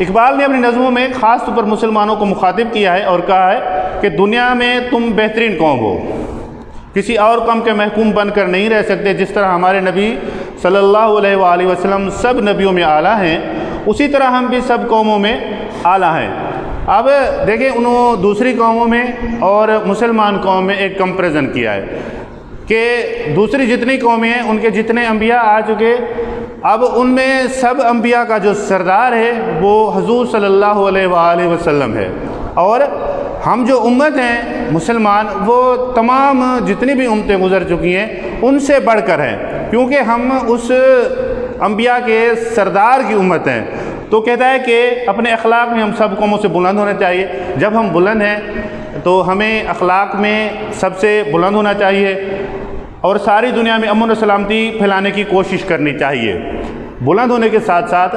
اقبال نے اپنی نظموں میں خاص طور پر مسلمانوں کو مخاطب کیا ہے اور کہا ہے کہ دنیا میں تم بہترین قوم ہو، کسی اور قوم کے محکوم بن کر نہیں رہ سکتے۔ جس طرح ہمارے نبی صلی اللہ علیہ وآلہ وسلم سب نبیوں میں اعلیٰ ہیں، اسی طرح ہم بھی سب قوموں میں اعلیٰ ہیں۔ اب دیکھیں انہوں دوسری قوموں میں اور مسلمان قوم میں ایک کمپریزن کیا ہے کہ دوسری جتنی قومیں ہیں ان کے جتنے انبیاء آ چکے، اب ان میں سب انبیاء کا جو سردار ہے وہ حضور صلی اللہ علیہ وآلہ وسلم ہے، اور ہم جو امت ہیں مسلمان وہ تمام جتنی بھی امتیں گزر چکی ہیں ان سے بڑھ کر ہیں، کیونکہ ہم اس انبیاء کے سردار کی امت ہیں۔ تو کہتا ہے کہ اپنے اخلاق میں ہم سب قوموں سے بلند ہونا چاہیے۔ جب ہم بلند ہیں تو ہمیں اخلاق میں سب سے بلند ہونا چاہیے اور ساری دنیا میں امن و سلامتی پھیلانے کی کوشش کرنی چاہیے، بلند ہونے کے ساتھ ساتھ،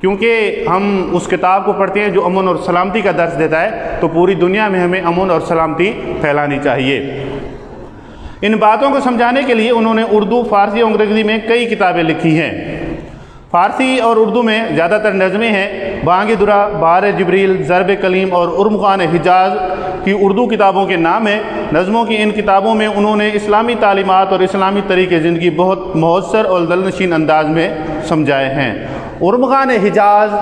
کیونکہ ہم اس کتاب کو پڑھتے ہیں جو امن اور سلامتی کا درس دیتا ہے، تو پوری دنیا میں ہمیں امن اور سلامتی پھیلانی چاہیے۔ ان باتوں کو سمجھانے کے لیے انہوں نے اردو، فارسی اور انگریزی میں کئی کتابیں لکھی ہیں۔ فارسی اور اردو میں زیادہ تر نظمیں ہیں۔ بانگ درا، بہار جبریل، ضرب کلیم اور ارمغان حجاز کی اردو کتابوں کے نام ہیں۔ نظموں کی ان کتابوں میں انہوں نے اسلامی تعلیمات اور اسلامی طریقے زندگی بہت مؤثر اور دلنشین انداز میں سمجھائے ہیں۔ ارمغان حجاز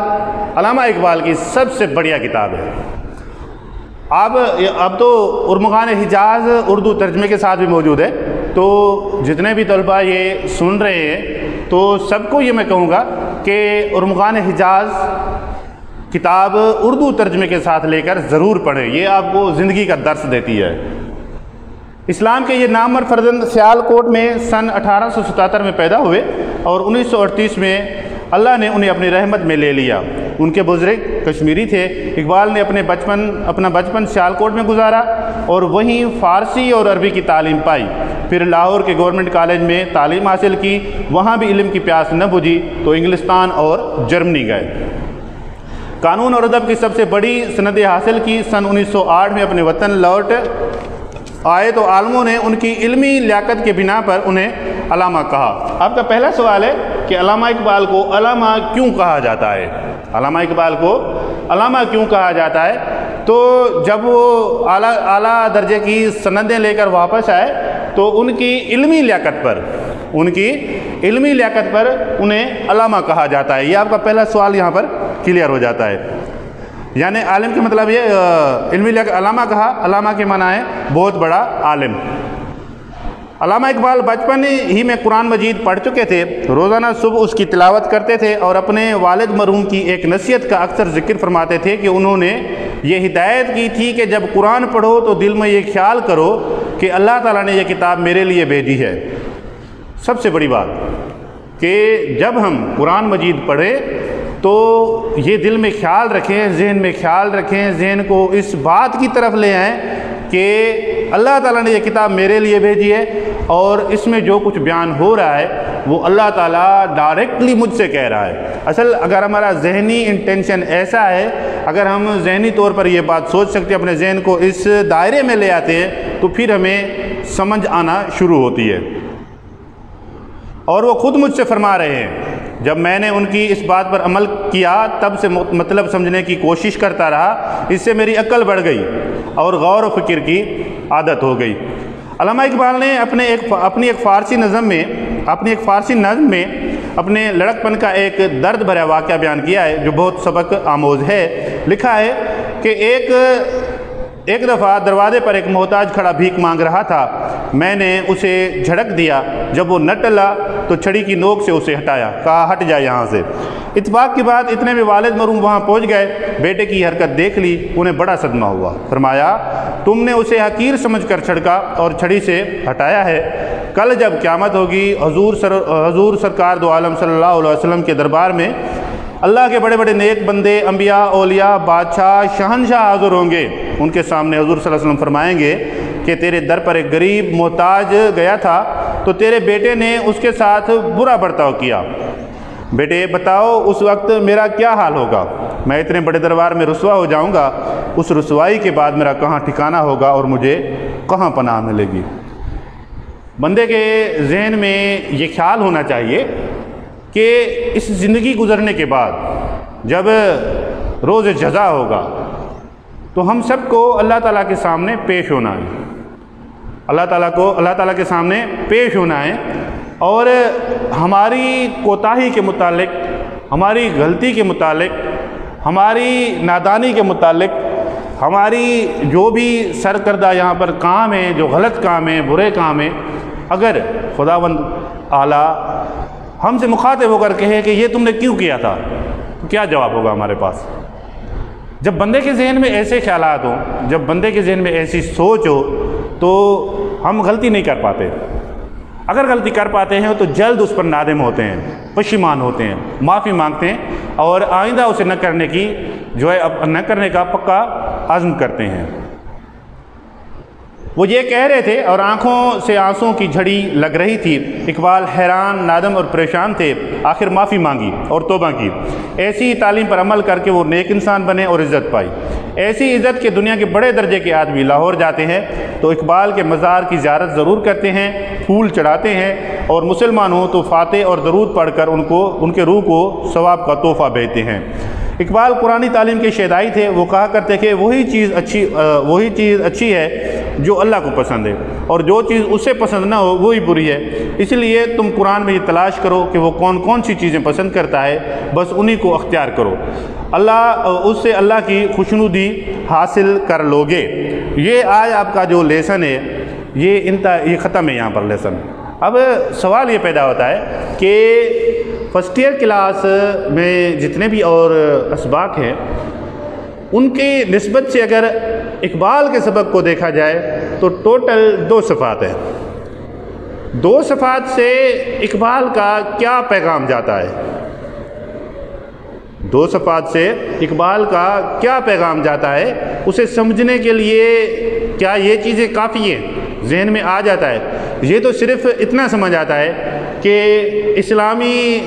علامہ اقبال کی سب سے بڑھیا کتاب ہے۔ اب تو ارمغان حجاز اردو ترجمے کے ساتھ بھی موجود ہے، تو جتنے بھی طلباء یہ سن رہے ہیں تو سب کو یہ میں کہوں گا کہ ارمغان حجاز کتاب اردو ترجمے کے ساتھ لے کر ضرور پڑھیں، یہ آپ کو زندگی کا درس دیتی ہے۔ اسلام کے یہ نامور فرزند سیالکوٹ میں سن 1877 میں پیدا ہوئے اور 1938 میں اللہ نے انہیں اپنی رحمت میں لے لیا۔ ان کے بزرگ کشمیری تھے۔ اقبال نے اپنا بچپن سیالکوٹ میں گزارا اور وہیں فارسی اور عربی کی تعلیم پائی، پھر لاہور کے گورنمنٹ کالج میں تعلیم حاصل کی، وہاں بھی علم کی پیاس نہ بجھی تو انگلستان اور جرمنی گئے، قانون اور ادب کی سب سے بڑی سندیں حاصل کی۔ سن 1908 میں اپنے وطن لوٹ آئے تو عالموں نے ان کی علمی لیاقت کے بنا پر انہیں علامہ کہا۔ آپ کا پہلا سوال ہے کہ علامہ اقبال کو علامہ کیوں کہا جاتا ہے؟ علامہ اقبال کو علامہ کیوں کہا جاتا ہے؟ تو جب وہ اعلیٰ درجے کی سندیں لے کر واپس آئے تو ان کی علمی لیاقت پر انہیں علامہ کہا جاتا ہے۔ یہ آپ کا پہلا سوال یہاں پر کلیئر ہو جاتا ہے۔ یعنی عالم کے مطلب یہ علمی لیاقت، علامہ کہا، علامہ کے معنی ہے بہت بڑا عالم۔ علامہ اقبال بچپن ہی میں قرآن مجید پڑھ چکے تھے، روزانہ صبح اس کی تلاوت کرتے تھے اور اپنے والد مرحوم کی ایک نصیحت کا اکثر ذکر فرماتے تھے کہ انہوں نے یہ ہدایت کی تھی کہ جب قرآن پڑھو تو دل میں یہ خیال کرو کہ اللہ تعالیٰ نے یہ کتاب میرے لیے بھیجی ہے۔ سب سے بڑی بات کہ جب ہم قرآن مجید پڑھیں تو یہ دل میں خیال رکھیں، ذہن میں خیال رکھیں، ذہن کو اس بات کی طرف لے آئیں کہ اللہ تعالیٰ نے یہ کتاب میرے لیے بھیجی ہے اور اس میں جو کچھ بیان ہو رہا ہے وہ اللہ تعالیٰ ڈائریکٹلی مجھ سے کہہ رہا ہے۔ اصل اگر ہمارا ذہنی انٹینشن ایسا ہے، اگر ہم ذہنی طور پر یہ بات سوچ سکتے ہیں، اپنے ذہن کو اس دائرے میں لے آتے ہیں تو پھر ہمیں سمجھ آنا شروع ہوتی ہے۔ اور وہ خود مجھ سے فرما رہے ہیں، جب میں نے ان کی اس بات پر عمل کیا تب سے مطلب سمجھنے کی کوشش کرتا رہا، اس سے میری عقل بڑھ گئی اور غور و فکر کی عادت ہو گئی۔ علامہ اقبال نے اپنی ایک فارسی نظم میں اپنے لڑکپن کا ایک درد بھرا واقعہ بیان کیا ہے جو بہت سبق آموز ہے۔ لکھا ہے کہ ایک دفعہ دروازے پر ایک محتاج کھڑا بھیک مانگ رہا تھا، میں نے اسے جھڑک دیا، جب وہ نہ ٹلا تو چھڑی کی نوک سے اسے ہٹایا، کہا ہٹ جا یہاں سے۔ اتفاق کی بات اتنے میں والد مرحوم وہاں پہنچ گئے، بیٹے کی حرکت دیکھ لی، انہیں بڑا صدمہ ہوا، فرمایا تم نے اسے حقیر سمجھ کر چھڑکا اور چھڑی سے ہٹایا ہے، کل جب قیامت ہوگی حضور سرکار دو عالم صلی اللہ علیہ وسلم کے دربار میں اللہ کے بڑے بڑے نیک بندے، انبیاء، اولیاء، بادشاہ، شہنشاہ حاضر ہوں گے، ان کے سامنے حضور صلی اللہ علیہ وسلم فرمائیں گے کہ تیرے در پر ایک غریب محتاج گیا تھا تو تیرے بیٹے نے اس کے ساتھ برا برتاؤ کیا، بیٹے بتاؤ اس وقت میرا کیا حال ہوگا؟ میں اتنے بڑے دربار میں رسوا ہو جاؤں گا، اس رسوائی کے بعد میرا کہاں ٹھکانہ ہوگا اور مجھے کہاں پناہ ملے گی؟ بندے کے ذہن میں یہ خیال ہونا چاہیے کہ اس زندگی گزرنے کے بعد جب روز جزا ہوگا تو ہم سب کو اللہ تعالیٰ کے سامنے پیش ہونا ہے، اللہ تعالیٰ کے سامنے پیش ہونا ہے، اور ہماری کوتاہی کے متعلق، ہماری غلطی کے متعلق، ہماری نادانی کے متعلق، ہماری جو بھی سرکردہ یہاں پر کام ہیں، جو غلط کام ہیں، برے کام ہیں، اگر خداوند اعلیٰ ہم سے مخاطب ہو کر کہے کہ یہ تم نے کیوں کیا تھا، تو کیا جواب ہوگا ہمارے پاس؟ جب بندے کے ذہن میں ایسے خیالات ہوں، جب بندے کے ذہن میں ایسی سوچ ہو، تو ہم غلطی نہیں کر پاتے۔ اگر غلطی کر پاتے ہیں تو جلد اس پر نادم ہوتے ہیں، پشیمان ہوتے ہیں، معافی مانگتے ہیں، اور آئندہ اسے نہ کرنے کا پکا عزم کرتے ہیں۔ وہ یہ کہہ رہے تھے اور آنکھوں سے آنسوں کی جھڑی لگ رہی تھی۔ اقبال حیران، نادم اور پریشان تھے۔ آخر معافی مانگی اور توبہ کی۔ ایسی تعلیم پر عمل کر کے وہ نیک انسان بنے اور عزت پائی۔ ایسی عزت کہ دنیا کے بڑے درجے کے آدمی لاہور جاتے ہیں تو اقبال کے مزار کی زیارت ضرور کرتے ہیں، پھول چڑھاتے ہیں، اور مسلمان ہوں تو فاتح اور درود پڑھ کر ان کے روح کو ثواب کا تحفہ بھیجتے ہیں۔ اقبال قرآنی تعلیم کے شیدائی تھے۔ وہ کہا کرتے کہ وہی چیز اچھی ہے جو اللہ کو پسند ہے، اور جو چیز اسے پسند نہ ہو وہی بری ہے۔ اس لیے تم قرآن میں یہ تلاش کرو کہ وہ کون سی چیزیں پسند کرتا ہے، بس انہی کو اختیار کرو، اس سے اللہ کی خوشنودی حاصل کر لوگے۔ یہ آج آپ کا جو لیسن ہے یہ ختم ہے یہاں پر لیسن۔ اب سوال یہ پیدا ہوتا ہے کہ فرسٹ ایئر کلاس میں جتنے بھی اور اسباق ہیں ان کی نسبت سے اگر اقبال کے سبق کو دیکھا جائے تو ٹوٹل 2 صفحات ہیں۔ 2 صفحات سے اقبال کا کیا پیغام جاتا ہے؟ 2 صفحات سے اقبال کا کیا پیغام جاتا ہے؟ اسے سمجھنے کے لیے کیا یہ چیزیں کافی ہیں؟ ذہن میں آ جاتا ہے؟ یہ تو صرف اتنا سمجھ آتا ہے کہ اسلامی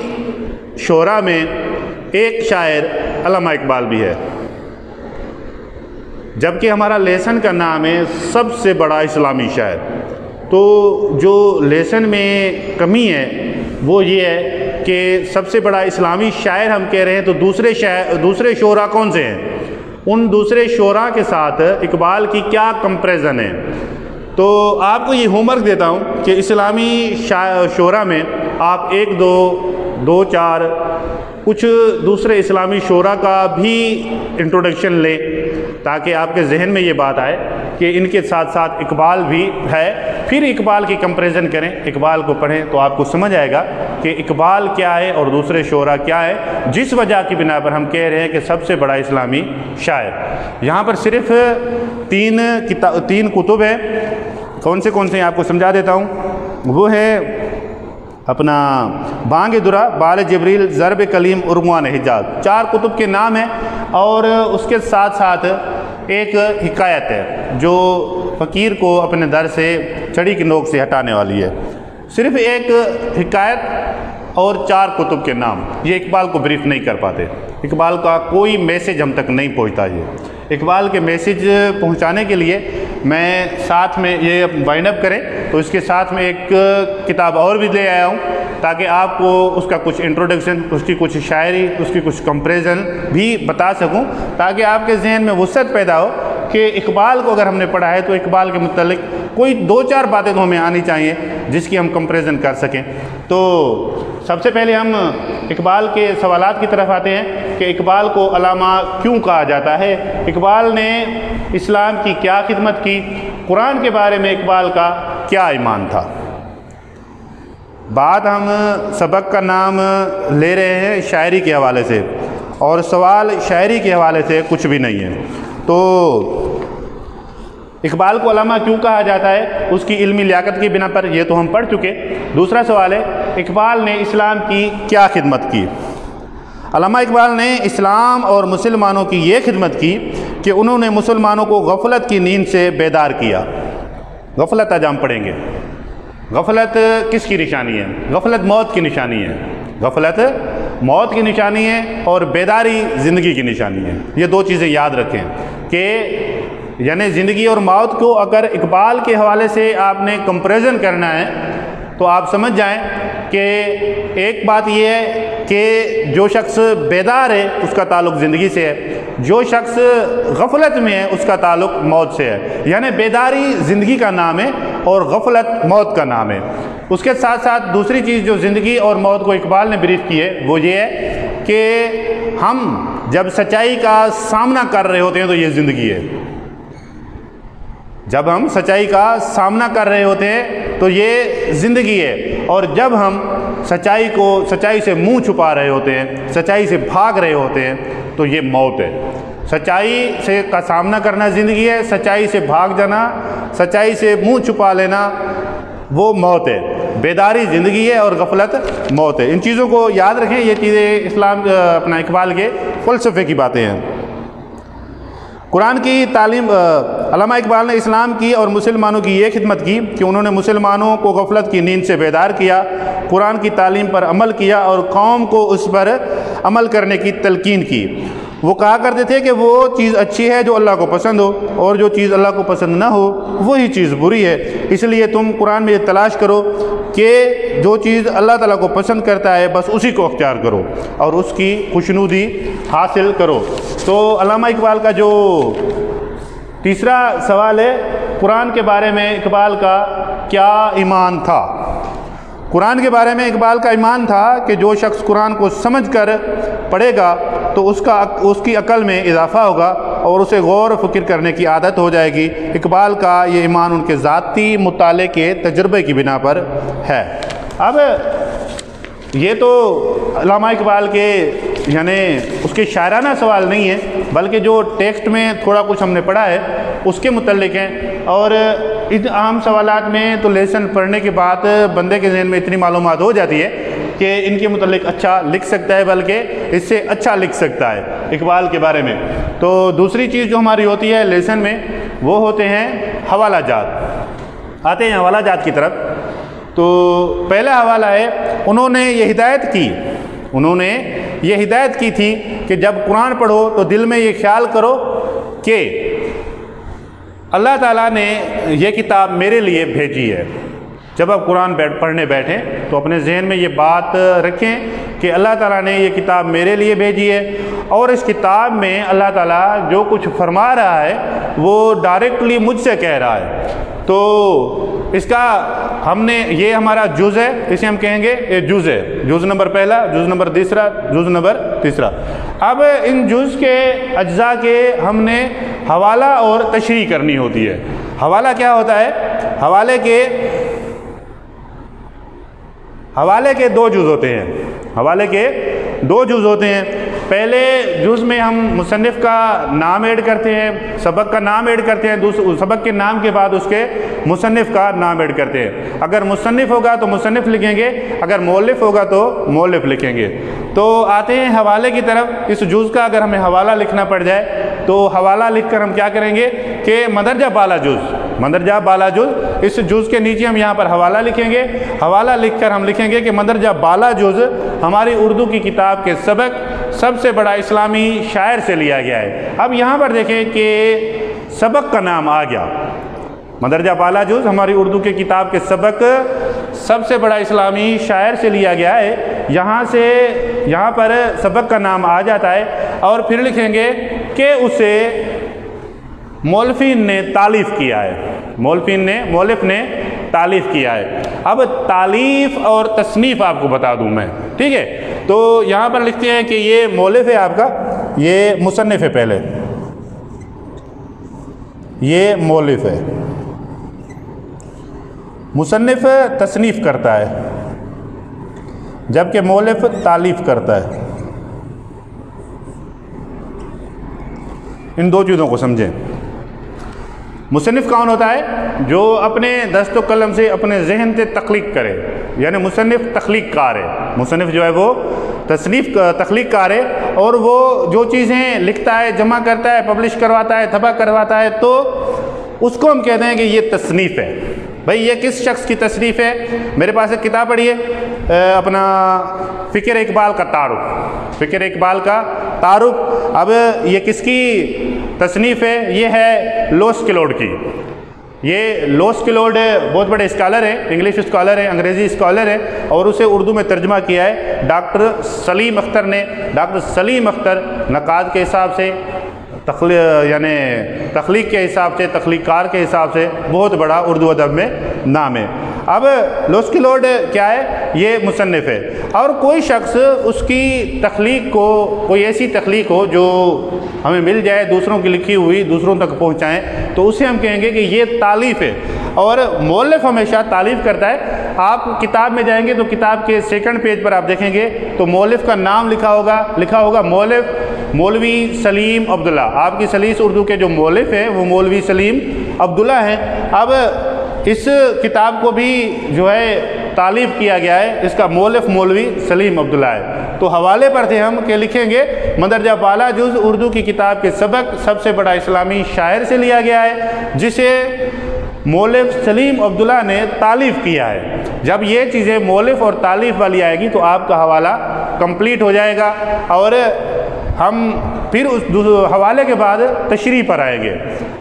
شعراء میں ایک شاعر علامہ اقبال بھی ہے، جبکہ ہمارا لیسن کا نام ہے سب سے بڑا اسلامی شاعر۔ تو جو لیسن میں کمی ہے وہ یہ ہے کہ سب سے بڑا اسلامی شاعر ہم کہہ رہے ہیں، تو دوسرے شعراء کون سے ہیں؟ ان دوسرے شعراء کے ساتھ اقبال کی کیا کمپیریزن ہے؟ تو آپ کو یہ ہوم ورک دیتا ہوں کہ اسلامی شعراء میں آپ 1 2 4 کچھ دوسرے اسلامی شعراء کا بھی انٹروڈکشن لیں، تاکہ آپ کے ذہن میں یہ بات آئے کہ ان کے ساتھ ساتھ اقبال بھی ہے۔ پھر اقبال کی کمپیریزن کریں، اقبال کو پڑھیں تو آپ کو سمجھ آئے گا کہ اقبال کیا ہے اور دوسرے شعراء کیا ہے، جس وجہ کی بنا پر ہم کہہ رہے ہیں کہ سب سے بڑا اسلامی شاعر۔ یہاں پر صرف 3 کتب ہیں۔ کون سے ہیں آپ کو سمجھا دیتا ہوں۔ وہ ہے اپنا بانگ درا، بال جبریل، ضرب کلیم، عنوان حجاز، 4 کتب کے نام ہیں، اور اس کے ساتھ ساتھ ایک حکایت ہے جو فقیر کو اپنے در سے چھڑی کی نوک سے ہٹانے والی ہے۔ صرف ایک حکایت اور 4 کتب کے نام، یہ اقبال کو بریف نہیں کر پاتے۔ اقبال کا کوئی میسج ہم تک نہیں پہنچتا۔ یہ اقبال کے میسج پہنچانے کے لیے میں ساتھ میں یہ وائنڈ اپ کریں تو اس کے ساتھ میں ایک کتاب اور بھی لے آیا ہوں، تاکہ آپ کو اس کا کچھ انٹروڈکشن، اس کی کچھ شاعری، اس کی کچھ کمپیریزن بھی بتا سکوں، تاکہ آپ کے ذہن میں وسعت پیدا ہو کہ اقبال کو اگر ہم نے پڑھا ہے تو اقبال کے متعلق کوئی 2-4 باتیں تو ہمیں آنی چاہیے جس کی ہم کمپیریزن کر سکیں۔ تو سب سے پہلے ہم اقبال کے سوالات کی طرف آتے ہیں کہ اقبال کو علامہ کیوں کہا جاتا ہے؟ اقبال نے اسلام کی کیا خدمت کی؟ قرآن کے بارے میں اقبال کا کیا ایمان تھا؟ بات ہم سبق کا نام لے رہے ہیں شاعری کے حوالے سے، اور سوال شاعری کے حوالے سے کچھ بھی نہیں ہے۔ تو اقبال کو علامہ کیوں کہا جاتا ہے؟ اس کی علمی لیاقت کی بنا پر، یہ تو ہم پڑھ چکے۔ دوسرا سوال ہے اقبال نے اسلام کی کیا خدمت کی؟ علامہ اقبال نے اسلام اور مسلمانوں کی یہ خدمت کی کہ انہوں نے مسلمانوں کو غفلت کی نیند سے بیدار کیا۔ غفلت آج ہم پڑھیں گے۔ غفلت کس کی نشانی ہے؟ غفلت موت کی نشانی ہے۔ غفلت موت کی نشانی ہے اور بیداری زندگی کی نشانی ہے۔ یہ 2 چیزیں یاد رکھیں کہ یعنی زندگی اور موت کو اگر اقبال کے حوالے سے آپ نے کمپیریزن کرنا ہے تو آپ سمجھ جائیں کہ ایک بات یہ ہے کہ جو شخص بیدار ہے اس کا تعلق زندگی سے ہے، جو شخص غفلت میں ہے اس کا تعلق موت سے ہے، یعنی بیداری زندگی کا نام ہے اور غفلت موت کا نام ہے۔ اس کے ساتھ ساتھ دوسری چیز جو زندگی اور موت کو اقبال نے بریف کی ہے وہ یہ ہے کہ ہم جب سچائی کا سامنا کر رہے ہوتے ہیں تو یہ زندگی ہے، جب ہم سچائی کا سامنا کر رہے ہوتے ہیں تو یہ زندگی ہے، اور جب ہم سچائی سے منہ چھپا رہے ہوتے ہیں، سچائی سے بھاگ رہے ہوتے ہیں تو یہ موت ہے۔ سچائی کا سامنا کرنا زندگی ہے، سچائی سے بھاگ جانا، سچائی سے منہ چھپا لینا وہ موت ہے۔ بیداری زندگی ہے اور غفلت موت ہے۔ ان چیزوں کو یاد رکھیں، یہ چیزیں اپنا اقبال کے فلسفے کی باتیں ہیں۔ قرآن کی تعلیم، علامہ اقبال نے اسلام کی اور مسلمانوں کی یہ خدمت کی کہ انہوں نے مسلمانوں کو غفلت کی نیند سے بیدار کیا، قرآن کی تعلیم پر عمل کیا اور قوم کو اس پر عمل کرنے کی تلقین کی۔ وہ کہا کرتے تھے کہ وہ چیز اچھی ہے جو اللہ کو پسند ہو، اور جو چیز اللہ کو پسند نہ ہو وہی چیز بری ہے، اس لیے تم قرآن میں یہ تلاش کرو کہ جو چیز اللہ تعالیٰ کو پسند کرتا ہے بس اسی کو اختیار کرو اور اس کی خوشنودی حاصل کرو۔ تو علامہ اقبال کا جو تیسرا سوال ہے، قرآن کے بارے میں اقبال کا کیا ایمان تھا؟ قرآن کے بارے میں اقبال کا ایمان تھا کہ جو شخص قرآن کو سمجھ کر پڑھے گا تو اس کی عقل میں اضافہ ہوگا اور اسے غور و فکر کرنے کی عادت ہو جائے گی۔ اقبال کا یہ ایمان ان کے ذاتی مطالعے کے تجربے کی بنا پر ہے۔ اب یہ تو علامہ اقبال کے یعنی اس کے شاعرانہ سوال نہیں ہے، بلکہ جو ٹیکسٹ میں تھوڑا کچھ ہم نے پڑھا ہے اس کے متعلق ہیں، اور ان عام سوالات میں تو لیسن پڑھنے کے بعد بندے کے ذہن میں اتنی معلومات ہو جاتی ہے کہ ان کے متعلق اچھا لکھ سکتا ہے، بلکہ اس سے اچھا لکھ سکتا ہے اقبال کے بارے میں۔ تو دوسری چیز جو ہماری ہوتی ہے لیسن میں وہ ہوتے ہیں حوالہ جات۔ آتے ہیں حوالہ جات کی طرف۔ تو پہلا حوالہ ہے، انہوں نے یہ ہدایت کی تھی کہ جب قرآن پڑھو تو دل میں یہ خیال کرو کہ اللہ تعالیٰ نے یہ کتاب میرے لیے بھیجی ہے۔ جب آپ قرآن پڑھنے بیٹھیں تو اپنے ذہن میں یہ بات رکھیں کہ اللہ تعالیٰ نے یہ کتاب میرے لیے بھیجی ہے، اور اس کتاب میں اللہ تعالیٰ جو کچھ فرما رہا ہے وہ ڈائریکٹلی مجھ سے کہہ رہا ہے۔ تو اس کا یہ ہمارا جز ہے، اسے ہم کہیں گے یہ جز ہے، جز نمبر پہلا، جز نمبر دوسرا، جز نمبر تیسرا۔ اب ان جز کے اجزاء کے ہم نے حوالہ اور تشریح کرنی ہوتی ہے۔ حوالہ کیا ہوتا ہے؟ حوالے کے دو جز ہوتے ہیں۔ حوالے کے دو جز ہوتے ہیں۔ پہلے جز میں ہم مصنف کا نام ایڈ کرتے ہیں، سبق کا نام ایڈ کرتے ہیں، سبق کے نام کے بعد اس کے مصنف کا نام ایڈ کرتے ہیں۔ اگر مصنف ہوگا تو مصنف لکھیں گے، اگر مؤلف ہوگا تو مؤلف لکھیں گے۔ تو آتے ہیں حوالے کی طرف۔ اس جز کا اگر ہمیں حوالہ لکھنا پڑ جائے تو حوالہ لکھ کر ہم کیا کریں گے کہ مندرجہ بالا جز، اس جز کے نیچے ہم یہاں پر حوالہ لکھیں گے۔ حوالہ لکھ کر ہم لکھیں گے کہ مندرجہ بالا جز ہماری اردو کی کتاب کے سبق سب سے بڑا اسلامی شاعر سے لیا گیا ہے۔ اب یہاں پر دیکھیں کہ سبق کا نام آ گیا، مندرجہ بالا جز ہماری اردو کی کتاب کے سبق سب سے بڑا اسلامی شاعر سے لیا گیا ہے۔ یہاں پر سبق کا نام آ جاتا ہے، اور پھر لکھیں گے کہ اسے مؤلفین نے تالیف کیا ہے، مؤلف نے تالیف کیا ہے۔ اب تالیف اور تصنیف آپ کو بتا دوں میں، ٹھیک ہے؟ تو یہاں پر لکھتے ہیں کہ یہ مؤلف ہے آپ کا، یہ مصنف ہے، پہلے یہ مؤلف ہے، مصنف تصنیف کرتا ہے جبکہ مؤلف تالیف کرتا ہے۔ ان دو چیزوں کو سمجھیں۔ مصنف کون ہوتا ہے؟ جو اپنے دست و قلم سے اپنے ذہن سے تخلیق کرے، یعنی مصنف تخلیق کار ہے۔ مصنف جو ہے وہ تخلیق کار ہے، اور وہ جو چیزیں لکھتا ہے، جمع کرتا ہے، پبلش کرواتا ہے، طبع کرواتا ہے، تو اس کو ہم کہتے ہیں کہ یہ تصنیف ہے۔ بھئی یہ کس شخص کی تصنیف ہے؟ میرے پاس ایک کتاب پڑھی ہے اپنا فکر اقبال کا تعارف۔ اب یہ کس کی تصنیف ہے؟ یہ ہے لوس کلوڈ کی۔ یہ لوس کلوڈ بہت بڑے اسکالر ہیں، انگلش اسکالر ہیں، انگریزی اسکالر ہیں، اور اسے اردو میں ترجمہ کیا ہے ڈاکٹر سلیم اختر نے۔ ڈاکٹر سلیم اختر نقاد کے حساب سے، یعنی تخلیق کے حساب سے، تخلیق کار کے حساب سے بہت بڑا اردو ادب میں نام ہے۔ اب لوس کلوڈ کیا ہے؟ یہ مصنف ہے، اور کوئی شخص اس کی تخلیق کو، کوئی ایسی تخلیق ہو جو ہمیں مل جائے، دوسروں کی لکھی ہوئی دوسروں تک پہنچائیں، تو اسے ہم کہیں گے کہ یہ تالیف ہے۔ اور مؤلف ہمیشہ تالیف کرتا ہے۔ آپ کتاب میں جائیں گے تو کتاب کے سیکنڈ پیج پر آپ دیکھیں گے تو مؤلف کا نام لکھا ہوگا مؤلف مولوی سلیم عبداللہ۔ آپ کی سلیس اردو کے جو مؤلف ہیں وہ مولوی سلیم عبداللہ ہیں۔ اب اس کتاب کو بھی جو ہے تالیف کیا گیا ہے، اس کا مؤلف مولوی سلیم عبداللہ ہے۔ تو حوالے پر تھے ہم کہ لکھیں گے مندرجہ بالا جز اردو کی کتاب کے سبق سب سے بڑا اسلامی شاعر سے لیا گیا ہے، جسے مؤلف سلیم عبداللہ نے تالیف کیا ہے۔ جب یہ چیزیں مؤلف اور تالیف والی آئے گی تو آپ کا حوالہ کمپلیٹ ہو جائے گا، اور ہم پھر اس حوالے کے بعد تشریح پر آئیں گے۔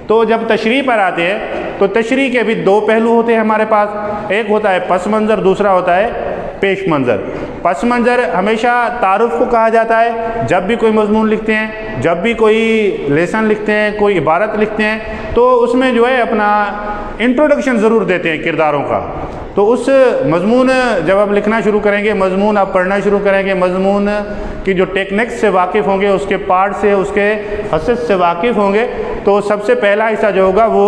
تو جب تشریح پر آتے ہیں تو تشریح کے بھی دو پہلو ہوتے ہیں ہمارے پاس، ایک ہوتا ہے پس منظر، دوسرا ہوتا ہے پیش منظر۔ پس منظر ہمیشہ تعارف کو کہا جاتا ہے۔ جب بھی کوئی مضمون لکھتے ہیں، جب بھی کوئی لیسن لکھتے ہیں، کوئی عبارت لکھتے ہیں، تو اس میں جو ہے اپنا انٹروڈکشن ضرور دیتے ہیں کرداروں کا۔ تو اس مضمون جب آپ لکھنا شروع کریں گے، مضمون آپ پڑھنا شروع کریں گے، مضمون کی جو ٹیکنکس سے واقف ہوں گے، اس کے پارٹ سے، اس کے حصص سے واقف ہوں گے، تو سب سے پہلا حصہ جو ہوگا وہ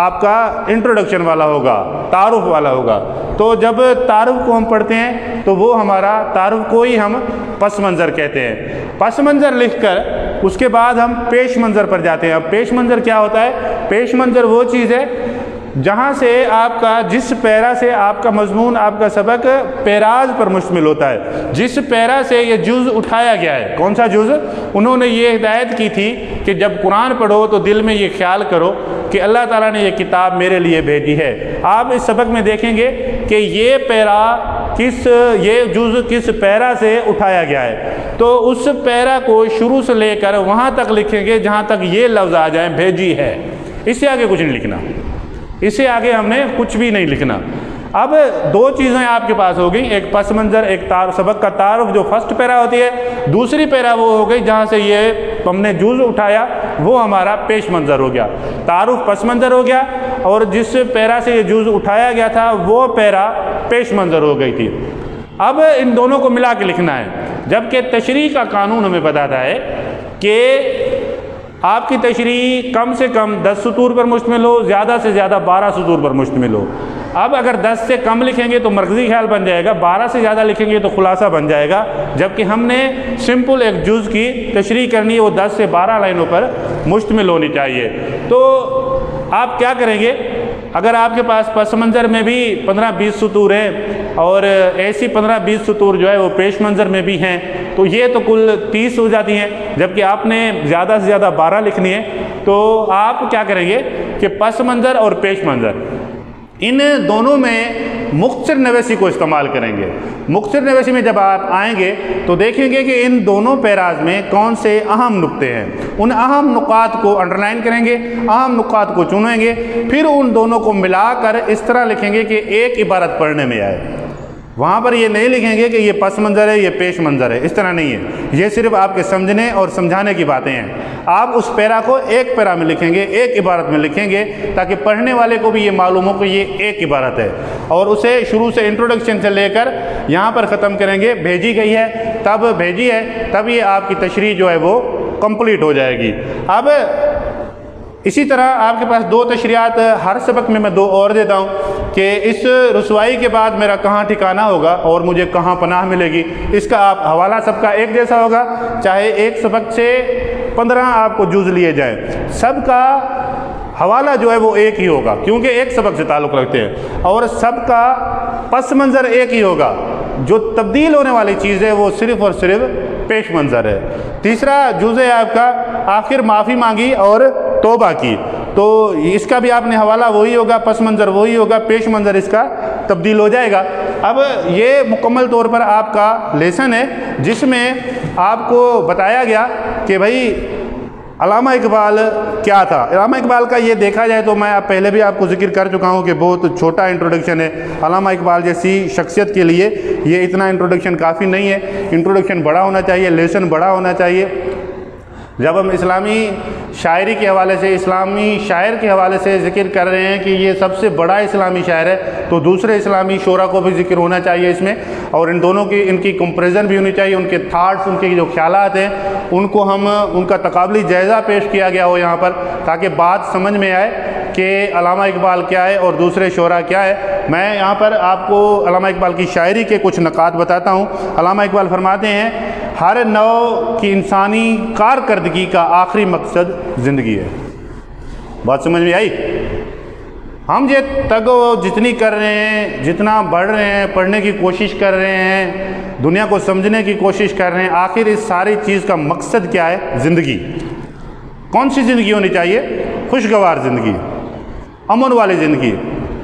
آپ کا انٹروڈکشن والا ہوگا، تعارف والا ہوگا۔ تو جب تعارف کو ہم پڑھتے ہیں تو وہ ہمارا تعارف کو ہی ہم پس منظر کہتے ہیں۔ پس منظر لکھ کر اس کے بعد ہم پیش منظر پر جاتے ہیں۔ اب پیش منظر کیا ہوتا ہے؟ پیش منظر وہ چیز ہے جہاں سے آپ کا، جس پیرا سے آپ کا مضمون، آپ کا سبق پیراز پر مشتمل ہوتا ہے، جس پیرا سے یہ جز اٹھایا گیا ہے۔ کون سا جز؟ انہوں نے یہ ہدایت کی تھی کہ جب قرآن پڑھو تو دل میں یہ خیال کرو کہ اللہ تعالیٰ نے یہ کتاب میرے لیے بھیجی ہے۔ آپ اس سبق میں دیکھیں گے کہ یہ پیرا یہ جز کس پیرا سے اٹھایا گیا ہے، تو اس پیرا کو شروع سے لے کر وہاں تک لکھیں گے جہاں تک یہ لفظ آ جائیں بھیجی ہے۔ اس سے آگے کچھ نہیں لکھنا، اس سے آگے ہم نے کچھ بھی نہیں لکھنا۔ اب دو چیزیں آپ کے پاس ہو گئیں، ایک پس منظر، ایک سبق کا تعارف جو فرسٹ پیرا ہوتی ہے، دوسری پیرا وہ ہو گئی جہاں سے یہ ہم نے جز اٹھایا، وہ ہمارا پیش منظر ہو گیا۔ تعارف پس منظر ہو گیا، اور جس پیرا سے یہ جز اٹھایا گیا تھا وہ پیرا پیش منظر ہو گئی تھی۔ اب ان دونوں کو ملا کے لکھنا ہے، جبکہ تشریح کا قانون ہمیں بتاتا ہے کہ آپ کی تشریح کم سے کم 10 سطور پر مشتمل ہو، زیادہ سے زیادہ 12 سطور پر مشتمل ہو۔ اب اگر 10 سے کم لکھیں گے تو مرکزی خیال بن جائے گا، 12 سے زیادہ لکھیں گے تو خلاصہ بن جائے گا، جبکہ ہم نے سمپل ایک جز کی تشریح کرنی ہے، وہ 10 سے 12 لائنوں پر مشتمل ہونی چاہیے۔ تو آپ کیا کریں گے؟ اگر آپ کے پاس پس منظر میں بھی 15-20 سطور ہیں، اور ایسی 15-20 سطور جو ہے وہ پیش منظر میں بھی ہیں، تو یہ تو کل 30 ہو جاتی ہیں، جبکہ آپ نے زیادہ سے زیادہ 12 لکھنی ہے۔ تو آپ کیا کریں گے کہ پس منظر اور پیش منظر، ان دونوں میں مختصر نویسی کو استعمال کریں گے۔ مختصر نویسی میں جب آپ آئیں گے تو دیکھیں گے کہ ان دونوں پیراز میں کون سے اہم نقطے ہیں، ان اہم نقاط کو انڈرلائن کریں گے، اہم نقاط کو چنیں گے، پھر ان دونوں کو ملا کر اس طرح لکھیں گے کہ ایک عبارت پڑھنے میں آئے۔ وہاں پر یہ نہیں لکھیں گے کہ یہ پس منظر ہے، یہ پیش منظر ہے، اس طرح نہیں ہے۔ یہ صرف آپ کے سمجھنے اور سمجھانے کی باتیں ہیں۔ آپ اس پیرا کو ایک پیرا میں لکھیں گے، ایک عبارت میں لکھیں گے، تاکہ پڑھنے والے کو بھی یہ معلوم ہو کہ یہ ایک عبارت ہے، اور اسے شروع سے انٹروڈکشن سے لے کر یہاں پر ختم کریں گے بھیجی گئی ہے، تب بھیجی ہے، تب یہ آپ کی تشریح جو ہے وہ کمپلیٹ ہو جائے گی۔ اب اسی طرح آپ کے پاس 2 تشریحات ہر سبق میں دو اور دیتا ہوں کہ اس رسوائی کے بعد میرا کہاں ٹھکانہ ہوگا اور مجھے کہاں پناہ ملے گی۔ اس کا آپ حوالہ سب کا ایک جیسا ہوگا، چاہے ایک سبق سے 15 آپ کو جز لیے جائیں، سب کا حوالہ جو ہے وہ ایک ہی ہوگا، کیونکہ ایک سبق سے تعلق رکھتے ہیں، اور سب کا پس منظر ایک ہی ہوگا۔ جو تبدیل ہونے والی چیز ہے وہ صرف اور صرف پیش منظر ہے۔ تیسرا جز ہے آپ کا آخر معافی مانگی اور توبہ کی، تو اس کا بھی آپ نے حوالہ وہی ہوگا، پس منظر وہی ہوگا، پیش منظر اس کا تبدیل ہو جائے گا۔ اب یہ مکمل طور پر آپ کا لیسن ہے، جس میں آپ کو بتایا گیا کہ بھائی علامہ اقبال کیا تھا؟ علامہ اقبال کا یہ دیکھا جائے تو میں پہلے بھی آپ کو ذکر کر چکا ہوں کہ بہت چھوٹا انٹروڈکشن ہے علامہ اقبال جیسی شخصیت کے لیے. یہ اتنا انٹروڈکشن کافی نہیں ہے، انٹروڈکشن بڑا ہونا چاہیے، لیسن بڑا ہونا چاہیے. جب ہم اسلامی شاعری کے حوالے سے، اسلامی شاعر کے حوالے سے ذکر کر رہے ہیں کہ یہ سب سے بڑا اسلامی شاعر ہے، تو دوسرے اسلامی شعراء کو بھی ذکر ہونا چاہیے اس میں، اور ان دونوں کی ان کی کمپریزن بھی ہونی چاہیے. ان کے تھاٹس، ان کے جو خیالات ہیں ان کو ان کا تقابلی جائزہ پیش کیا گیا ہو یہاں پر، تاکہ بات سمجھ میں آئے کہ علامہ اقبال کیا ہے اور دوسرے شعراء کیا ہے. میں یہاں پر آپ کو علامہ اقبال کی شاعری کے کچھ نکات بتاتا ہوں. علامہ اقبال فرماتے ہیں ہر نوع کی انسانی کارکردگی کا آخری مقصد زندگی ہے. بات سمجھ میں آئی؟ ہم جتنی کر رہے ہیں، جتنا بڑھ رہے ہیں، پڑھنے کی کوشش کر رہے ہیں، دنیا کو سمجھنے کی کوشش کر رہے ہیں، آخر اس ساری چیز کا مقصد کیا ہے؟ زندگی. کون سی زندگی ہونی چاہیے؟ خوشگوار زندگی، امن والی زندگی،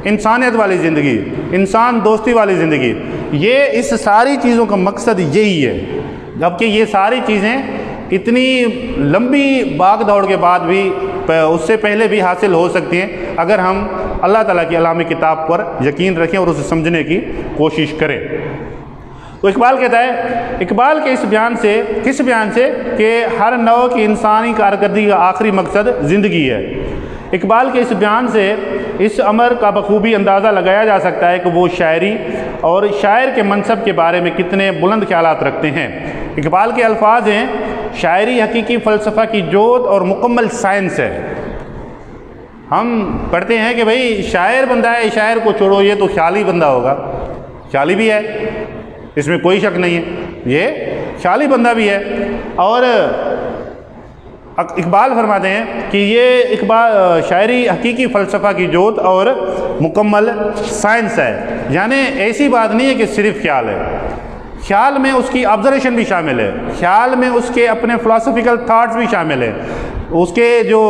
انسانیت والی زندگی، انسان دوستی والی زندگی. یہ اس ساری چیزوں کا مقصد یہی ہے. جبکہ یہ ساری چیزیں اتنی لمبی بھاگ دوڑ کے بعد بھی، اس سے پہلے بھی حاصل ہو سکتی ہیں اگر ہم اللہ تعالیٰ کی علامہ کتاب پر یقین رکھیں اور اسے سمجھنے کی کوشش کریں. تو اقبال کہتا ہے، اقبال کے اس بیان سے، کس بیان سے؟ کہ ہر نوع کی انسانی کارکردگی کا آخری مقصد زندگی ہے. اقبال کے اس بیان سے اس امر کا بخوبی اندازہ لگایا جا سکتا ہے کہ وہ شاعری اور شاعر کے منصب کے بارے میں کتنے بلند خیالات رکھتے ہیں. اقبال کے الفاظ ہیں، شاعری حقیقی فلسفہ کی جوت اور مکمل سائنس ہے. ہم پڑھتے ہیں کہ بھئی شاعر بندہ ہے، شاعر کو چھوڑو، یہ تو خیالی بندہ ہوگا. خیالی بھی ہے، اس میں کوئی شک نہیں ہے، یہ خیالی بندہ بھی ہے. اور اقبال فرماتے ہیں کہ یہ شاعری حقیقی فلسفہ کی جوت اور مکمل سائنس ہے. یعنی ایسی بات نہیں ہے کہ صرف خیال ہے، خیال میں اس کی آبزرویشن بھی شامل ہے، خیال میں اس کے اپنے فلسفیکل تھاٹس بھی شامل ہیں، اس کے جو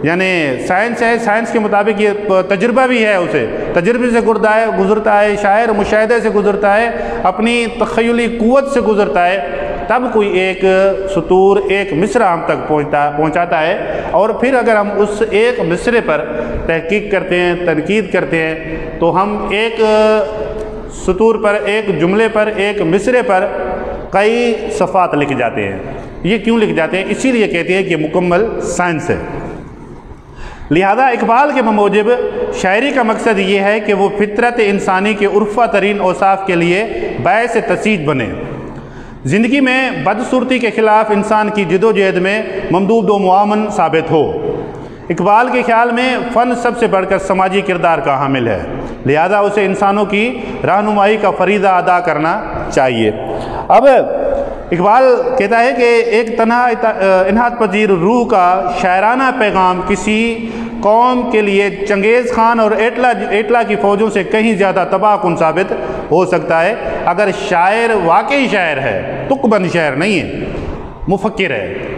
یعنی سائنس ہے، سائنس کے مطابق یہ تجربہ بھی ہے، اسے تجربے سے گزرتا ہے، شاعر مشاہدے سے گزرتا ہے، اپنی تخیلی قوت سے گزرتا ہے، تب کوئی ایک سطور، ایک مصرع ہم تک پہنچاتا ہے. اور پھر اگر ہم اس ایک مصرع پر تحقیق کرتے ہیں، تنقید کرتے ہیں، تو ہم ایک سطور پر، ایک جملے پر، ایک مصرع پر کئی صفحات لکھ جاتے ہیں. یہ کیوں لکھ جاتے ہیں؟ اسی لیے کہتے ہیں کہ مکمل سائنس ہے. لہذا اقبال کے موجب شاعری کا مقصد یہ ہے کہ وہ فطرت انسانی کے عرفہ ترین اوصاف کے لیے باعث تسیج بنے، زندگی میں بدصورتی کے خلاف انسان کی جد و جہد میں ممدود و معاون ثابت ہو. اقبال کے خیال میں فن سب سے بڑھ کر سماجی کردار کا حامل ہے، لہذا اسے انسانوں کی رہنمائی کا فریضہ ادا کرنا چاہیے. اب اقبال کہتا ہے کہ ایک تنہا انحاط پذیر روح کا شاعرانہ پیغام کسی قوم کے لیے چنگیز خان اور ایٹلا کی فوجوں سے کہیں زیادہ تباہ کن ثابت ہو سکتا ہے اگر شاعر واقعی شاعر ہے، تک بند شاعر نہیں ہے، مفکر ہے،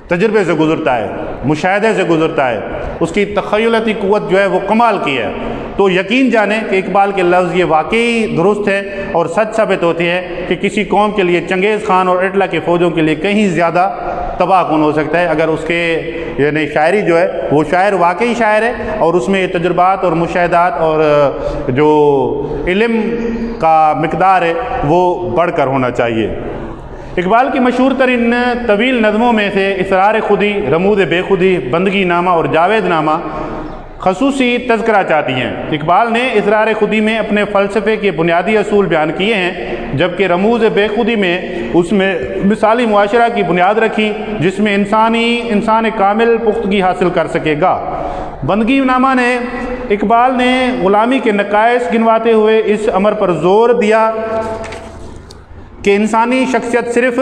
تجربے سے گزرتا ہے، مشاہدے سے گزرتا ہے، اس کی تخیلاتی قوت جو ہے وہ کمال کی ہے. تو یقین جانیں کہ اقبال کے لفظ یہ واقعی درست ہے اور سچ ثابت ہوتی ہے کہ کسی قوم کے لیے چنگیز خان اور ایٹلا کے فوجوں کے لیے کہیں زیادہ تباہ کن ہو سکتا ہے اگر اس کے یعنی شاعری جو ہے وہ شاعر واقعی شاعر ہے، اور اس میں تجربات اور مشاہدات اور جو علم کا مقدار ہے وہ بڑھ کر ہونا چاہیے. اقبال کی مشہور ترین طویل نظموں میں سے اسرار خودی، رموز بے خودی، بندگی نامہ اور جاوید نامہ خصوصی تذکرہ چاہتی ہیں. اقبال نے اسرار خودی میں اپنے فلسفے کے بنیادی اصول بیان کیے ہیں، جبکہ رموز بے خودی میں اس میں مثالی معاشرہ کی بنیاد رکھی جس میں انسان کامل پختگی حاصل کر سکے گا. بندگی نامہ نے اقبال نے غلامی کے نقائص گنواتے ہوئے اس امر پر زور دیا کہ انسانی شخصیت صرف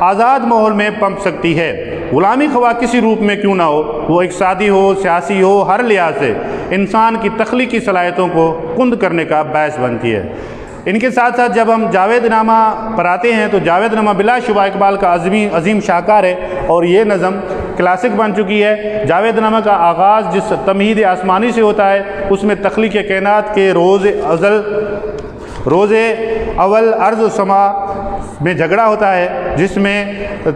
آزاد ماحول میں پنپ سکتی ہے. غلامی خواہ کسی روپ میں کیوں نہ ہو، وہ اقتصادی ہو، سیاسی ہو، ہر لحاظ سے انسان کی تخلیقی صلاحیتوں کو کند کرنے کا باعث بنتی ہے. ان کے ساتھ ساتھ جب ہم جاوید نامہ پر آتے ہیں تو جاوید نامہ بلا شبہ اقبال کا عظیم شاہکار ہے اور یہ نظم کلاسک بن چکی ہے. جاوید نامہ کا آغاز جس تمہید آسمانی سے ہوتا ہے اس میں تخلیق کائنات کے روز اول عرض و سما میں جھگڑا ہوتا ہے جس میں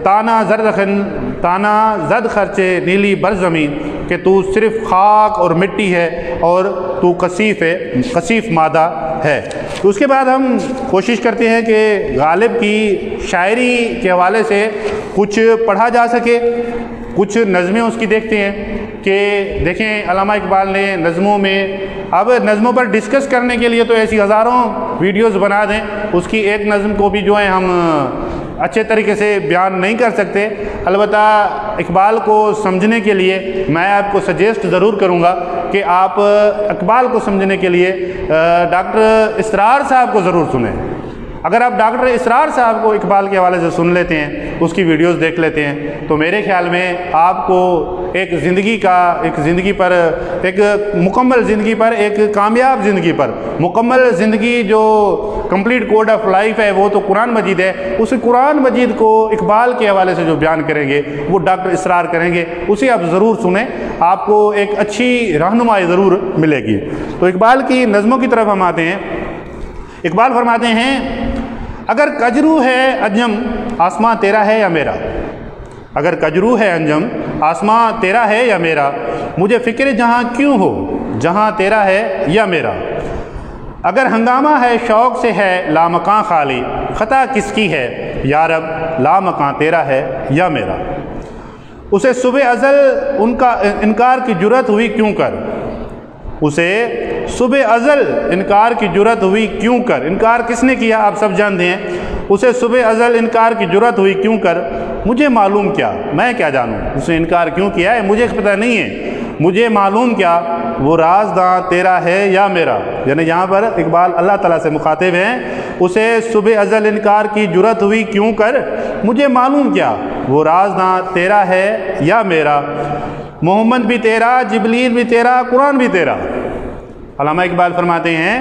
تانا زد خرچے نیلی برزمین کہ تو صرف خاک اور مٹی ہے اور تو کثیف مادہ ہے۔ تو اس کے بعد ہم کوشش کرتے ہیں کہ غالب کی شاعری کے حوالے سے کچھ پڑھا جا سکے، کچھ نظمیں اس کی دیکھتے ہیں کہ دیکھیں علامہ اقبال نے نظموں میں، اب نظموں پر ڈسکس کرنے کے لیے تو ایسی ہزاروں ویڈیوز بنا دیں، اس کی ایک نظم کو بھی جو ہے ہم اچھے طریقے سے بیان نہیں کر سکتے۔ البتہ اقبال کو سمجھنے کے لیے میں آپ کو سجیسٹ ضرور کروں گا کہ آپ اقبال کو سمجھنے کے لیے ڈاکٹر اسرار صاحب کو ضرور سنیں۔ اگر آپ ڈاکٹر اسرار صاحب کو اقبال کے حوالے سے سن لیتے ہیں، اس کی ویڈیوز دیکھ لیتے ہیں، تو میرے خیال میں آپ کو ایک مکمل زندگی پر، ایک کامیاب زندگی پر، مکمل زندگی جو کمپلیٹ کوڈ آف لائف ہے وہ تو قرآن مجید ہے، اس قرآن مجید کو اقبال کے حوالے سے جو بیان کریں گے وہ ڈاکٹر اسرار کریں گے، اسے آپ ضرور سنیں، آپ کو ایک اچھی رہنمائی ضرور ملے گی۔ تو اقبال کی نظموں کی طرف ہم آتے ہیں۔ اقبال فرماتے ہیں، اگر کجرو ہے انجم آسماں تیرا ہے یا میرا، اگر کجرو ہے انجم آسماں تیرا ہے یا میرا، مجھے فکر جہاں کیوں ہو جہاں تیرا ہے یا میرا، اگر ہنگامہ ہے شوق سے ہے لامکاں خالی، خطا کس کی ہے یا رب لامکاں تیرا ہے یا میرا، اسے صبح ازل ان کا انکار کی جرت ہوئی کیوں کر، اسے صبح ازل انکار کی جرت ہوئی کیوں کر، انکار کس نے کیا آپ سب جانتے ہیں، اسے صبح ازل انکار کی جرت ہوئی کیوں کر، مجھے معلوم کیا میں کیا جانوں اسے انکار کیوں کیا ہے، مجھے پتہ نہیں ہے، مجھے معلوم کیا وہ رازداں تیرا ہے یا میرا، یعنی یہاں پر اقبال اللہ تعالیٰ سے مخاطب ہیں، اسے صبح ازل انکار کی جرت ہوئی کیوں کر، مجھے معلوم کیا وہ رازداں تیرا ہے یا میرا، محمد بھی تیرا، جبریل بھی تیرا، قرآن بھی تیرا۔ علامہ اقبال فرماتے ہیں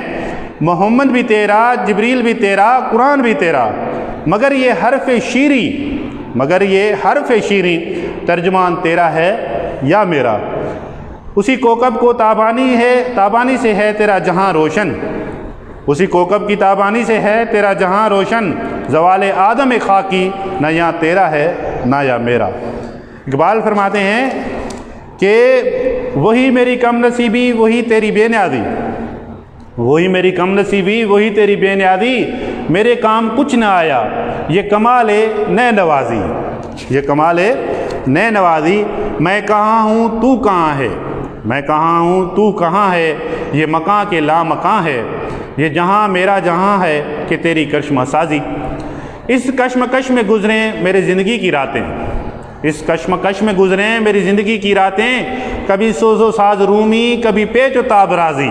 محمد بھی تیرا، جبریل بھی تیرا، قرآن بھی تیرا، مگر یہ حرف شیریں ترجمان تیرا ہے یا میرا، اسی کوکب کو تابانی سے ہے تیرا جہاں روشن، اسی کوکب کی تابانی سے ہے تیرا جہاں روشن، زوال آدم خاکی نہ یا تیرا ہے نہ یا میرا۔ اقبال فرماتے ہیں کہ وہی میری کم نصیبی وہی تیری بے نیازی، وہی میری کم نصیبی وہی تیری بے نیازی، میرے کام کچھ نہ آیا یہ کمال نئے نوازی، یہ کمال نئے نوازی، میں کہاں ہوں تو کہاں ہے، میں کہاں ہوں تو کہاں ہے، یہ مکاں کے لا مکاں ہے، یہ جہاں میرا جہاں ہے کہ تیری کرشمہ سازی، اس کشمکش میں گزریں میری زندگی کی راتیں، اس کشمکش میں گزریں میری زندگی کی راتیں، کبھی سوز و ساز رومی کبھی پیچ و تاب رازی،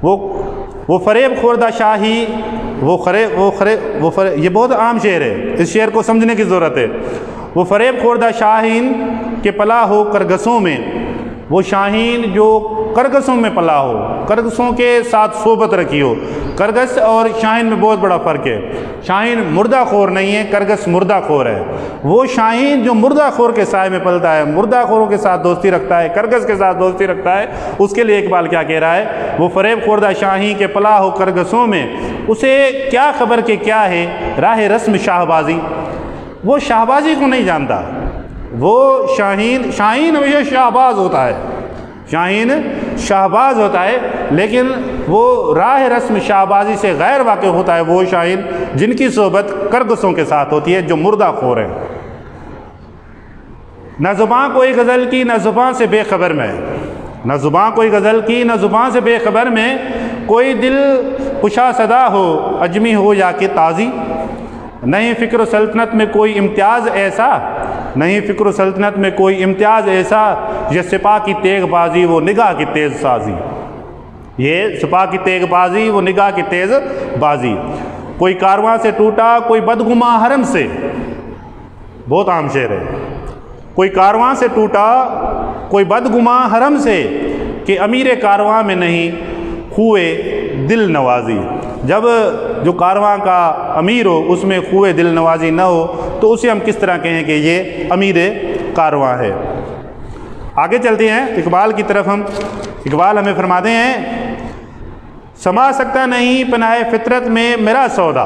وہ فریب خوردہ شاہی یہ بہت عام شعر ہے، اس شعر کو سمجھنے کی ضرورت ہے، وہ فریب خوردہ شاہین کے پلا ہو کرگسوں میں، وہ شاہین جو کرگسوں میں پلا ہو، کرگسوں کے ساتھ صحبت رکھی ہو، کرگس اور شاہین میں بہت بڑا فرق ہے، شاہین مردہ خور نہیں ہے، کرگس مردہ خور ہے، وہ شاہین جو مردہ خور کے سائے میں پلتا ہے، مردہ خوروں کے ساتھ دوستی رکھتا ہے، کرگس کے ساتھ دوستی رکھتا ہے، اس کے لیے اقبال کیا کہہ رہا ہے، وہ فریب خوردہ شاہین کے پلا ہو کرگسوں میں، اسے کیا خبر کہ کیا ہے راہ رسم شاہبازی، وہ شاہبازی کو نہیں جانتا، وہ شاہین ہمیشہ شاہباز ہوتا ہے، شاہین شاہباز ہوتا ہے، لیکن وہ راہ رسم شاہبازی سے غیر واقف ہوتا ہے وہ شاہین جن کی صحبت کرگسوں کے ساتھ ہوتی ہے جو مردہ خور ہے۔ نہ زباں کوئی غزل کی نہ زباں سے بے خبر میں، نہ زباں کوئی غزل کی نہ زباں سے بے خبر میں، کوئی دل کشا صدا ہو اجمی ہو یا کہ تازی، نہیں فکر و سلطنت میں کوئی امتیاز ایسا، نہیں فکر و سلطنت میں کوئی امتیاز ایسا، یہ سپاہ کی تیغ بازی وہ نگاہ کی تیز سازی، یہ سپاہ کی تیغ بازی وہ نگاہ کی تیز بازی، کوئی کارواں سے ٹوٹا کوئی بدگماں حرم سے، بہت عام شعر ہے، کوئی کارواں سے ٹوٹا کوئی بدگماں حرم سے، کہ امیر کارواں میں نہیں خوئے دل نوازی، جب جو کارواں کا امیر ہو اس میں خوئے دل نوازی نہ ہو تو اسے ہم کس طرح کہیں کہ یہ امیر کارواں ہے۔ آگے چلتے ہیں اقبال کی طرف ہم، اقبال ہمیں فرماتے ہیں سما سکتا نہیں پناہ فطرت میں میرا سودا،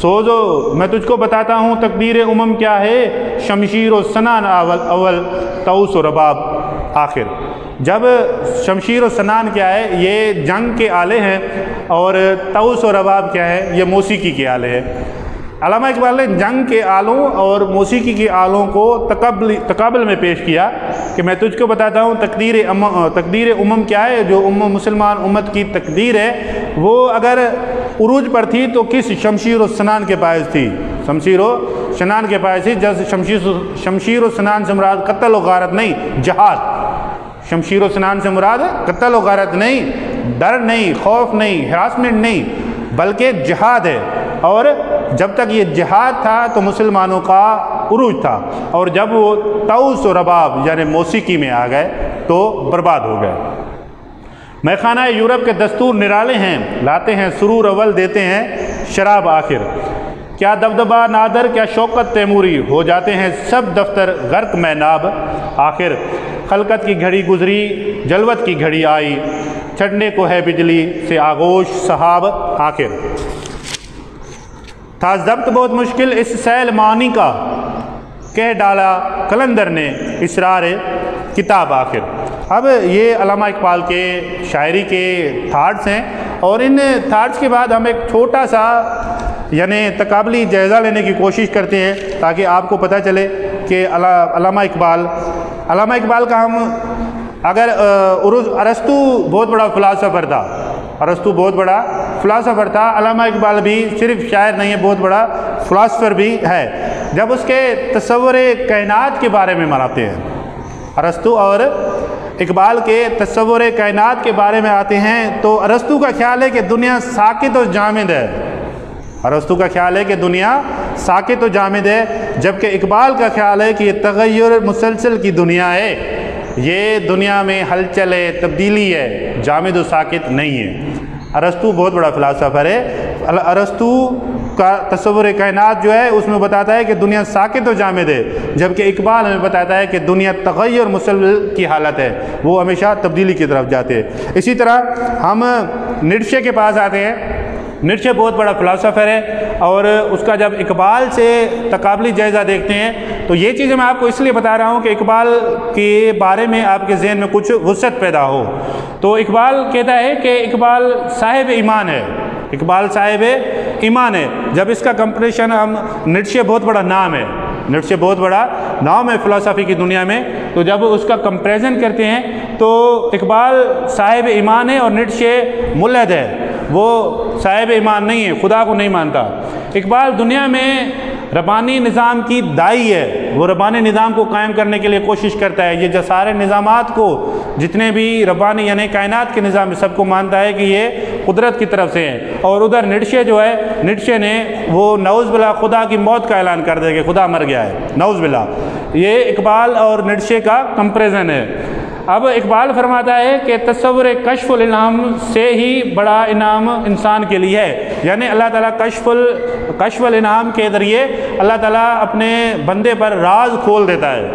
سوزو میں تجھ کو بتاتا ہوں تقدیر امم کیا ہے، شمشیر و سنان اول طوس و رباب آخر۔ جب شمشیر و سنان کیا ہے، یہ جنگ کے آلے ہیں، اور طوس و رباب کیا ہے، یہ موسیقی کے آلے ہیں۔ علامہ اقبال نے جنگ کے آلوں اور موسیقی کے آلوں کو تقابل میں پیش کیا کہ میں تجھ کو بتاتا ہوں تقدیر امم کیا ہے، جو مسلمان امت کی تقدیر ہے وہ اگر عروج پر تھی تو کس شمشیر و سنان کے باعث تھی، شمشیر و سنان کے باعث تھی۔ جب شمشیر و سنان سے مراد قتل و غارت نہیں، جہاد، شمشیر و سنان سے مراد قتل و غارت نہیں، ڈر نہیں، خوف نہیں، ہراسمنٹ نہیں، بلکہ جہاد ہے۔ اور جب تک یہ جہاد تھا تو مسلمانوں کا عروج تھا، اور جب وہ طوس و رباب یعنی موسیقی میں آ گئے تو برباد ہو گئے۔ میخانہ یورپ کے دستور نرالے ہیں، لاتے ہیں سرور اول، دیتے ہیں شراب آخر۔ کیا دبدبہ نادر، کیا شوکت تیموری، ہو جاتے ہیں سب دفتر غرق میں ناب آخر۔ خلقت کی گھڑی گزری، جلوت کی گھڑی آئی، چھڑنے کو ہے بجلی سے آغوش سحاب آخر۔ تھا ضبط بہت مشکل اس سیل معانی کا، کہہ ڈالا قلندر نے اسرار کتاب آخر۔ اب یہ علامہ اقبال کے شاعری کے تھاٹس ہیں، اور ان تھاٹس کے بعد ہم ایک چھوٹا سا یعنی تقابلی جائزہ لینے کی کوشش کرتے ہیں تاکہ آپ کو پتہ چلے کہ علامہ اقبال کا ہم اگر ارسطو بہت بڑا فلاسفر تھا، ارسطو بہت بڑا فلاسفر تھا، علامہ اقبال بھی صرف شاعر نہیں ہے، بہت بڑا فلاسفر بھی ہے۔ جب اس کے تصور کائنات کے بارے میں مناتے ہیں، ارسطو اور اقبال کے تصور کائنات کے بارے میں آتے ہیں، تو ارسطو کا خیال ہے کہ دنیا ساکت و جامد ہے، ارسطو کا خیال ہے کہ دنیا ساکت و جامد ہے، جبکہ اقبال کا خیال ہے کہ یہ تغیر مسلسل کی دنیا ہے، یہ دنیا میں ہلچل ہے، تبدیلی ہے، جامد و ساکت نہیں ہے۔ ارسطو بہت بڑا فلاسفر ہے۔ ارسطو کا تصور کائنات جو ہے اس میں بتاتا ہے کہ دنیا ساکت و جامد ہے، جبکہ اقبال ہمیں بتاتا ہے کہ دنیا تغیر مسلسل کی حالت ہے، وہ ہمیشہ تبدیلی کی طرف جاتے ہیں۔ اسی طرح ہم نیٹشے کے پاس آتے ہیں۔ نیٹشے بہت بڑا فلاسفر ہے، اور اس کا جب اقبال سے تقابلی جائزہ دیکھتے ہیں تو یہ چیزیں میں آپ کو اس لیے بتا رہا ہوں کہ اقبال کے بارے میں آپ کے ذہن میں کچھ وسعت پیدا ہو۔ تو اقبال کہتا ہے کہ اقبال صاحب ایمان ہے، اقبال صاحب ایمان ہے۔ جب اس کا کمپریشن ہم نیٹشے بہت بڑا نام ہے، نیٹشے بہت بڑا نام ہے فلسفی کی دنیا میں، تو جب اس کا کمپیریزن کرتے ہیں تو اقبال صاحب ایمان ہے اور نیٹشے ملحد ہے، وہ صاحب ایمان نہیں ہے، خدا کو نہیں مانتا۔ اقبال دنیا میں ربانی نظام کی دائی ہے، وہ ربانی نظام کو قائم کرنے کے لیے کوشش کرتا ہے۔ یہ جو سارے نظامات کو جتنے بھی ربانی یعنی کائنات کے نظام میں سب کو مانتا ہے کہ یہ قدرت کی طرف سے ہیں، اور ادھر نیٹشے جو ہے، نیٹشے نے وہ نعوذ باللہ خدا کی موت کا اعلان کر دیا کہ خدا مر گیا ہے، نعوذ باللہ۔ یہ اقبال اور نیٹشے کا کمپیریزن ہے۔ اب اقبال فرماتا ہے کہ تصور کشف الانعام سے ہی بڑا انعام انسان کے لیے ہے، یعنی اللہ تعالیٰ کشف الانعام کے ذریعے اللہ تعالیٰ اپنے بندے پر راز کھول دیتا ہے،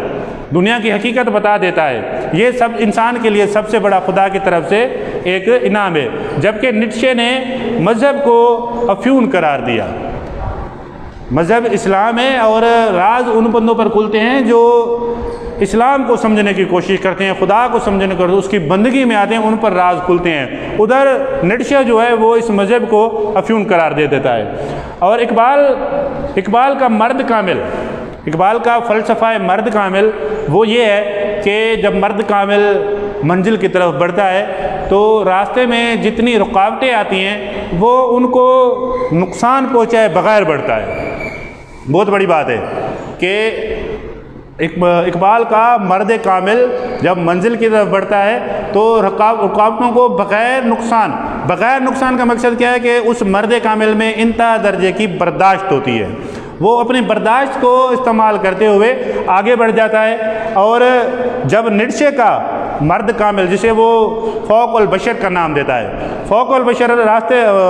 دنیا کی حقیقت بتا دیتا ہے۔ یہ سب انسان کے لیے سب سے بڑا خدا کی طرف سے ایک انعام ہے، جبکہ نیٹشے نے مذہب کو افیون قرار دیا۔ مذہب اسلام ہے، اور راز ان بندوں پر کھلتے ہیں جو اسلام کو سمجھنے کی کوشش کرتے ہیں، خدا کو سمجھنے کی، اس کی بندگی میں آتے ہیں، ان پر راز کھلتے ہیں۔ ادھر نیٹشے جو ہے وہ اس مذہب کو افیون قرار دے دیتا ہے۔ اور اقبال کا مرد کامل، اقبال کا فلسفہ مرد کامل وہ یہ ہے کہ جب مرد کامل منزل کی طرف بڑھتا ہے تو راستے میں جتنی رکاوٹیں آتی ہیں وہ ان کو نقصان پہنچائے بغیر بڑھتا ہے۔ بہت بڑی بات ہے کہ اقبال کا مرد کامل جب منزل کی طرف بڑھتا ہے تو رکاوٹوں کو بغیر نقصان کا مقصد کیا ہے کہ اس مرد کامل میں انتہا درجے کی برداشت ہوتی ہے، وہ اپنی برداشت کو استعمال کرتے ہوئے آگے بڑھ جاتا ہے۔ اور جب نیٹشے کا مرد کامل، جسے وہ فوق البشر کا نام دیتا ہے، فوق البشر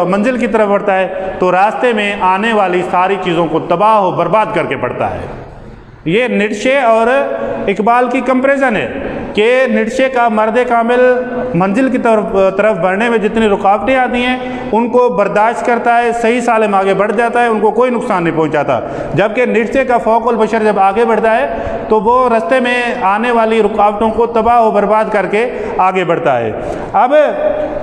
منزل کی طرف بڑھتا ہے تو راستے میں آنے والی ساری چیزوں کو تباہ و برباد کر کے بڑھتا ہے۔ یہ نیٹشے اور اقبال کی کمپیریزن ہے۔ کہ نڈشے کا مرد کامل منزل کی طرف بڑھنے میں جتنی رکاوٹیں آتی ہیں ان کو برداشت کرتا ہے، صحیح سالم آگے بڑھ جاتا ہے، ان کو کوئی نقصان نہیں پہنچاتا، جبکہ نڈشے کا فوق البشر جب آگے بڑھتا ہے تو وہ رستے میں آنے والی رکاوٹوں کو تباہ و برباد کر کے آگے بڑھتا ہے۔ اب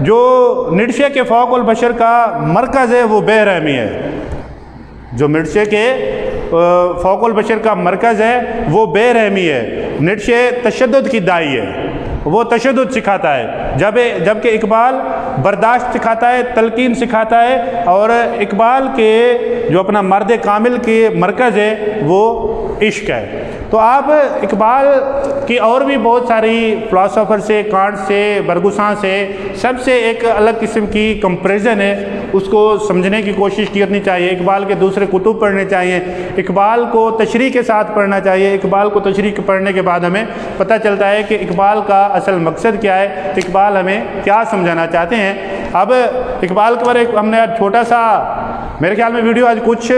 جو نڈشے کے فوق البشر کا مرکز ہے وہ بے رحمی ہے، جو نڈشے کے فوق البشر کا مرکز ہے وہ بے رحمی ہے۔ نڈشے تشدد کی داعی ہے، وہ تشدد سکھاتا ہے، جبکہ اقبال برداشت سکھاتا ہے، تلقین سکھاتا ہے، اور اقبال کے جو اپنا مرد کامل کے مرکز ہے وہ عشق ہے۔ تو آپ اقبال کی اور بھی بہت ساری فلاسفر سے، کانٹ سے، برگوساں سے، سب سے ایک الگ قسم کی کمپریزن ہے، اس کو سمجھنے کی کوشش کرنی چاہیے، اقبال کے دوسرے کتب پڑھنے چاہیے، اقبال کو تشریح کے ساتھ پڑھنا چاہیے۔ اقبال کو تشریح پڑھنے کے بعد ہمیں پتہ چلتا ہے کہ اقبال کا اصل مقصد کیا ہے، اقبال ہمیں کیا سمجھانا چاہتے ہیں۔ اب اقبال کے بارے ہم نے آج چھوٹا سا، میرے خیال میں ویڈیو آج کچھ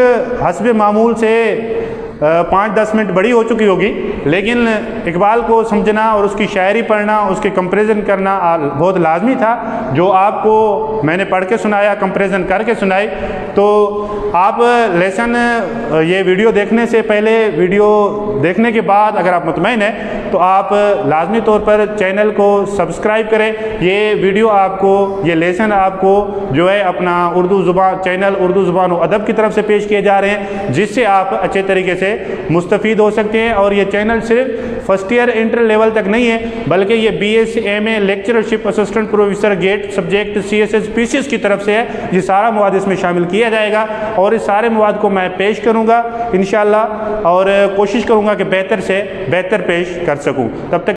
حسب معمول سے 5-10 منٹ بڑی ہو چکی ہوگی، لیکن اقبال کو سمجھنا اور اس کی شاعری پڑھنا، اس کے کمپریزن کرنا بہت لازمی تھا۔ جو آپ کو میں نے پڑھ کے سنایا، کمپریزن کر کے سنائی، تو آپ لیسن یہ ویڈیو دیکھنے سے پہلے، ویڈیو دیکھنے کے بعد اگر آپ مطمئن ہیں تو آپ لازمی طور پر چینل کو سبسکرائب کریں۔ یہ ویڈیو آپ کو، یہ لیسن آپ کو جو ہے اپنا اردو زبان چینل اردو زبان و ادب کی طرف سے پیش کیے جا رہے ہیں، جس سے آپ اچھے طریقے سے مستفید ہو سکتے ہیں۔ اور یہ چینل صرف فرسٹ ایئر انٹر لیول تک نہیں ہے، بلکہ یہ BS MA lectureship assistant professor گیٹ سبجیکٹ CSS PCS کی طرف سے ہے۔ یہ سارا مواد اس میں شامل کیا جائے گا اور اس سارے مواد کو میں پیش کروں گا انشاءاللہ، اور کوشش کروں گا کہ بہتر سے بہتر پیش کر سکوں۔ تب تک